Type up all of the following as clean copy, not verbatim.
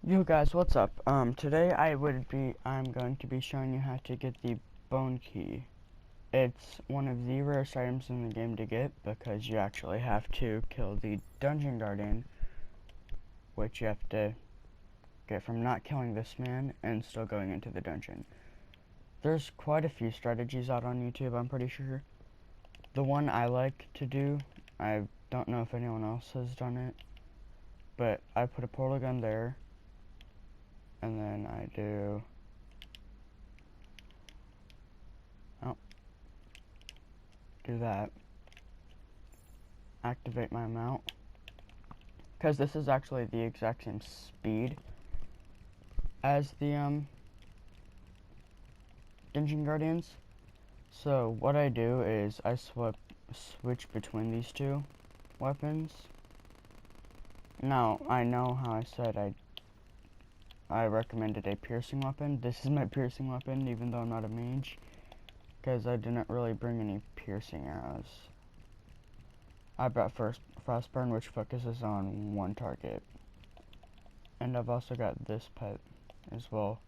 Yo guys, what's up? Today I'm going to be showing you how to get the bone key. It's one of the rarest items in the game to get because you actually have to kill the dungeon guardian, which you have to get from not killing this man and still going into the dungeon. There's quite a few strategies out on YouTube, I'm pretty sure. The one I like to do, I don't know if anyone else has done it, but I put a portal gun there. And then I do that, activate my mount, because this is actually the exact same speed as the dungeon guardians. So what I do is I switch between these two weapons. Now I know how I said I recommended a piercing weapon. This is my piercing weapon, even though I'm not a mage, because I didn't really bring any piercing arrows. I brought Frostburn, which focuses on one target. And I've also got this pet as well.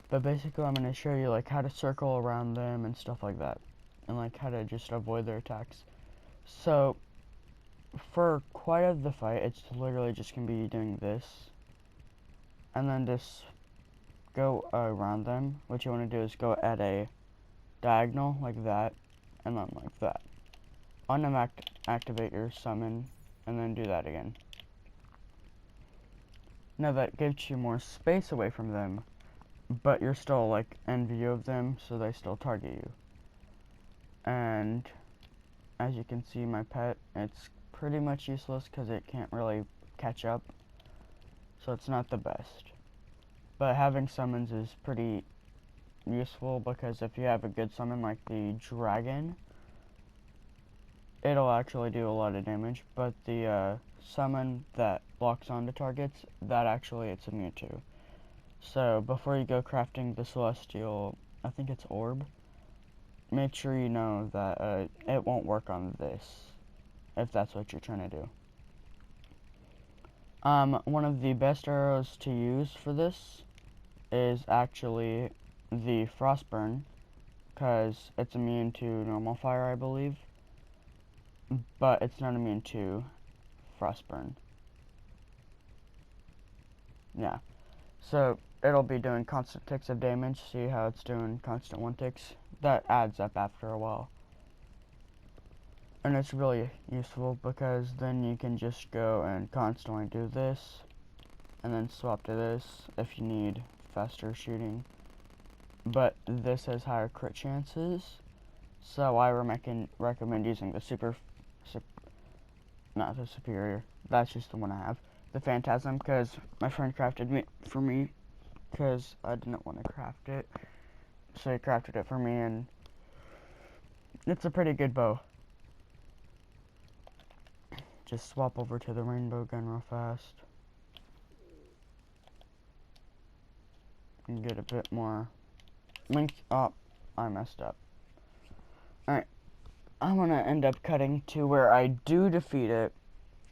But basically I'm going to show you like how to circle around them and stuff like that. And like how to just avoid their attacks. So for quite of the fight, it's literally just going to be doing this. And then just go around them. What you want to do is go at a diagonal like that. And then like that. Activate your summon, and then do that again. Now that gives you more space away from them, but you're still like in view of them, so they still target you. And as you can see, my pet, it's pretty much useless because it can't really catch up, so it's not the best. But having summons is pretty useful, because if you have a good summon like the dragon, it'll actually do a lot of damage, but the summon that locks onto targets, that actually it's immune to. So before you go crafting the celestial, I think it's orb, make sure you know that it won't work on this, if that's what you're trying to do. One of the best arrows to use for this is actually the Frostburn, because it's immune to normal fire, I believe. But it's not immune to Frostburn. Yeah. So it'll be doing constant ticks of damage. See how it's doing constant 1 ticks? That adds up after a while. And it's really useful because then you can just go and constantly do this. And then swap to this if you need faster shooting. But this has higher crit chances. So I recommend using the not the superior, that's just the one I have, the Phantasm, because my friend crafted it for me because I didn't want to craft it, so he crafted it for me, and it's a pretty good bow. Just swap over to the rainbow gun real fast and get a bit more length. Oh, I messed up. Alright, I'm gonna end up cutting to where I do defeat it,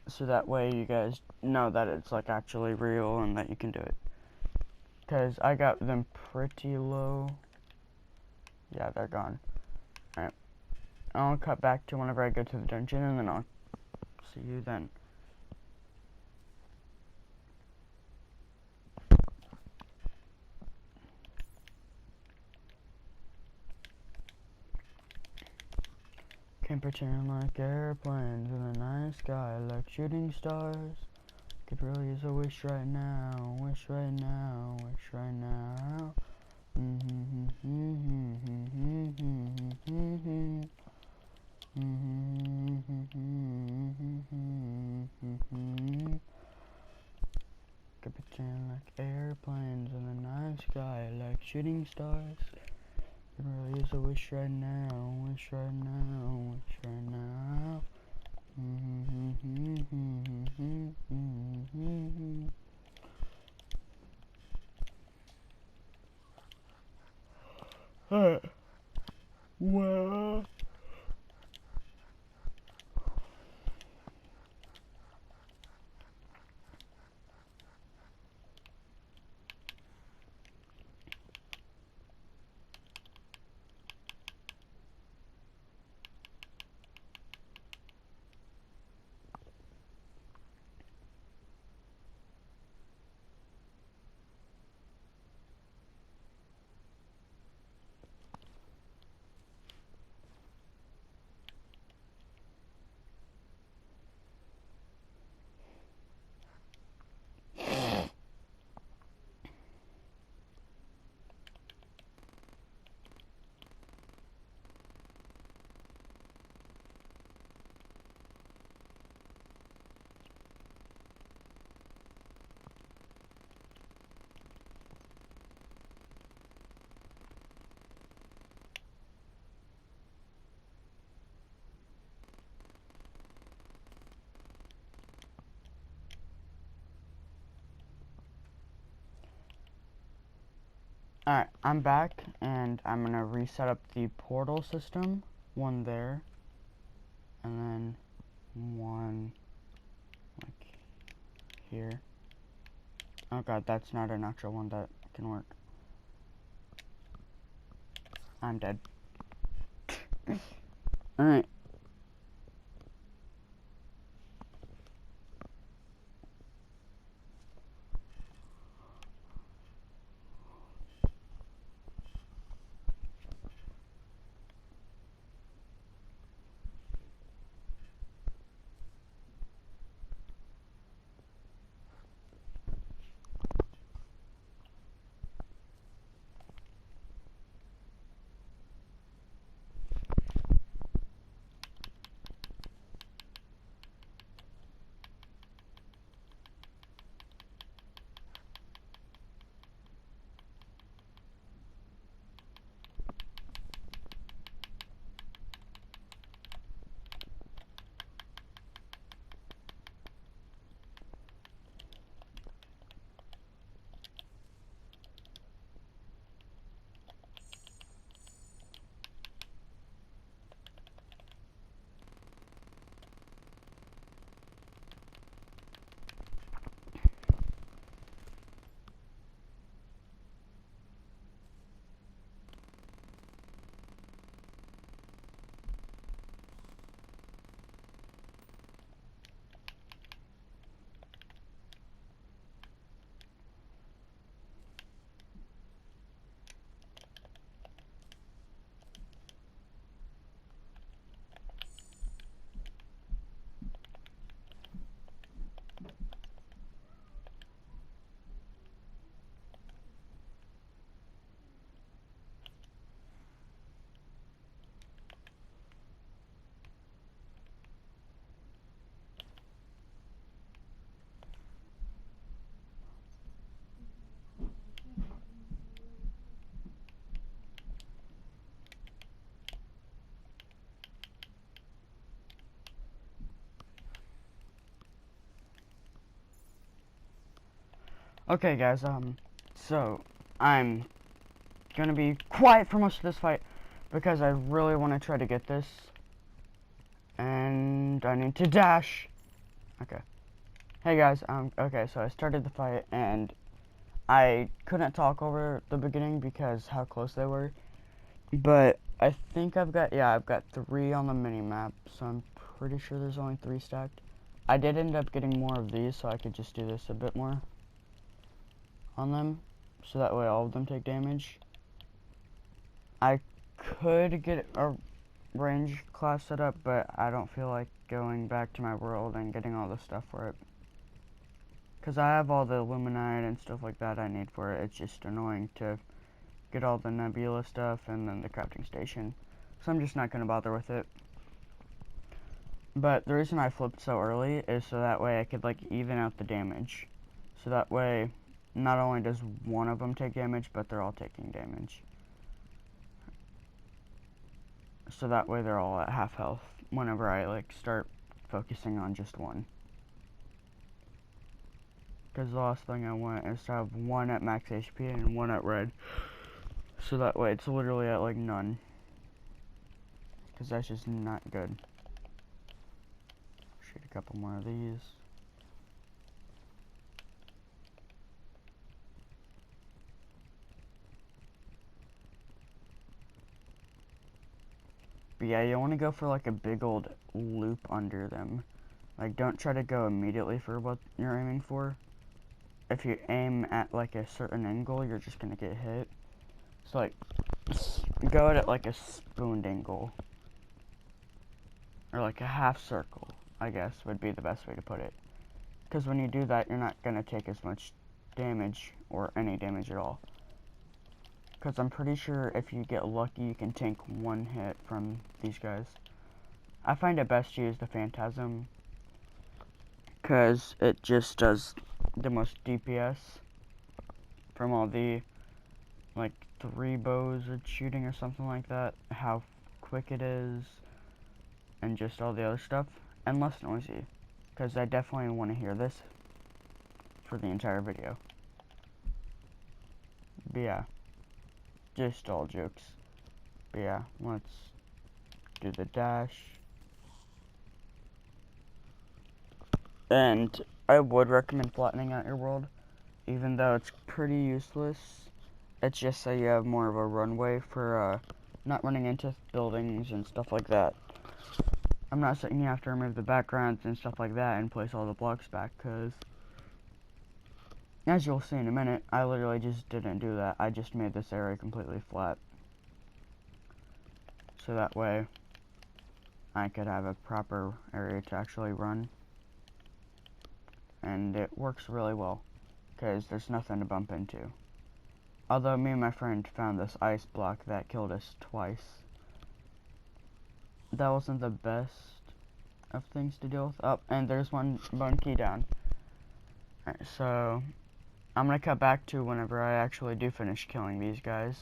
so that way you guys know that it's like actually real and that you can do it. Because I got them pretty low. Yeah, they're gone. Alright, I'll cut back to whenever I go to the dungeon, and then I'll see you then. Can pretend like airplanes in the night sky, like shooting stars. Could really use a wish right now, wish right now, wish right now. Could pretend like airplanes in the night sky, like shooting stars. Could really use a wish right now, wish right now, wish right now. Well, Alright, I'm back, and I'm gonna reset up the portal system. One there, and then one, like, here. Oh god, that's not a natural one that can work. I'm dead. Alright. Okay, guys, so I'm gonna be quiet for most of this fight because I really want to try to get this, and I need to dash. Okay. Hey guys, okay, so I started the fight and I couldn't talk over the beginning because how close they were, but I think I've got 3 on the mini map, so I'm pretty sure there's only 3 stacked. I did end up getting more of these, so I could just do this a bit more on them, so that way all of them take damage. I could get a range class set up, but I don't feel like going back to my world and getting all the stuff for it. Because I have all the Illuminite and stuff like that I need for it. It's just annoying to get all the Nebula stuff and then the crafting station. So I'm just not going to bother with it. But the reason I flipped so early is so that way I could like even out the damage. So that way not only does one of them take damage, but they're all taking damage. So that way they're all at half health whenever I like start focusing on just one. Because the last thing I want is to have one at max HP and one at red. So that way it's literally at like none. Because that's just not good. Shoot a couple more of these. But yeah, you want to go for like a big old loop under them. Like, don't try to go immediately for what you're aiming for. If you aim at like a certain angle, you're just gonna get hit. So like, go at it like a spooned angle. Or like a half circle, I guess, would be the best way to put it. Because when you do that, you're not gonna take as much damage, or any damage at all. Because I'm pretty sure if you get lucky, you can tank one hit from these guys. I find it best to use the Phantasm, because it just does the most DPS from all the, like, 3 bows it's shooting or something like that. How quick it is, and just all the other stuff. And less noisy, because I definitely want to hear this for the entire video. But yeah. just all jokes. But yeah, let's do the dash. And I would recommend flattening out your world, even though it's pretty useless. It's just so you have more of a runway for not running into buildings and stuff like that. I'm not saying you have to remove the backgrounds and stuff like that and place all the blocks back, because as you'll see in a minute, I literally just didn't do that. I just made this area completely flat. So that way, I could have a proper area to actually run. And it works really well, because there's nothing to bump into. Although me and my friend found this ice block that killed us twice. That wasn't the best of things to deal with. Oh, and there's one key down. Alright, so I'm gonna cut back to whenever I actually do finish killing these guys.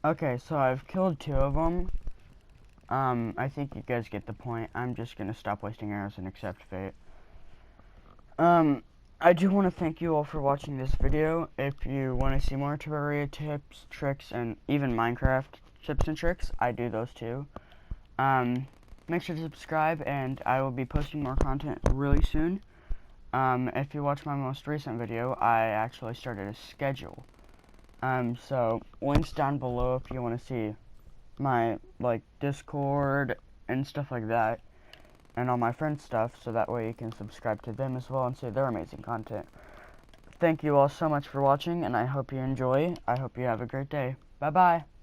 Okay, so I've killed 2 of them. I think you guys get the point. I'm just gonna stop wasting arrows and accept fate. I do want to thank you all for watching this video. If you want to see more Terraria tips, tricks, and even Minecraft tips and tricks, I do those too. Make sure to subscribe, and I will be posting more content really soon. If you watch my most recent video, I actually started a schedule. So links down below if you want to see my, like, Discord and stuff like that, and all my friends' stuff, so that way you can subscribe to them as well and see their amazing content. Thank you all so much for watching, and I hope you enjoy. I hope you have a great day. Bye-bye.